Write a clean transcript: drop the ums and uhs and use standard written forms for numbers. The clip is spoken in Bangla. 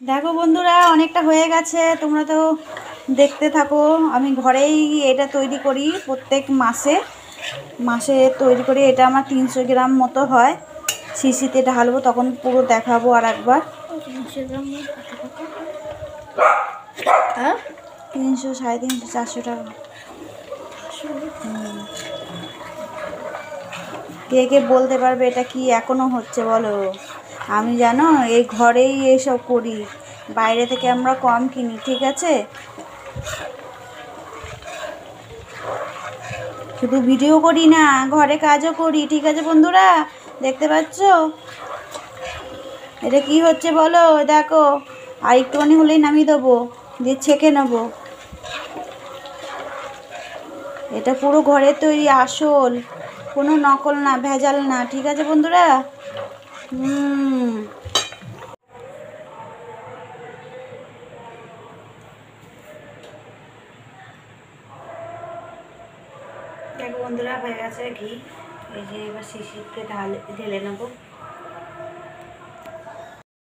দেখো বন্ধুরা, অনেকটা হয়ে গেছে, তোমরা তো দেখতে থাকো। আমি ঘরেই এটা তৈরি করি প্রত্যেক মাসে মাসে তৈরি করি। এটা আমার 300 গ্রাম মতো হয়। শিশিতে ঢালবো, তখন পুরো দেখাবো আর একবার। 300 গ্রাম 300, 350, 400 টাকা। কে কে বলতে পারবে এটা কি এখনো হচ্ছে বলো? আমি জানো এই ঘরেই এসব করি, বাইরে থেকে আমরা কম কিনি, ঠিক আছে? শুধু ভিডিও করি না, ঘরে কাজও করি, ঠিক আছে বন্ধুরা? দেখতে পাচ্ছ এটা কি হচ্ছে বলো? দেখো, আর একটুখানি হলেই নামিয়ে দেবো, দিয়ে ছেঁকে নেবো। এটা পুরো ঘরের তৈরি, আসল, কোনো নকল না, ভেজাল না, ঠিক আছে বন্ধুরা? দেখো বন্ধুরা, হয়ে গেছে ঘি। এই যে এবার শিশিরকে ঢেলে নেবো।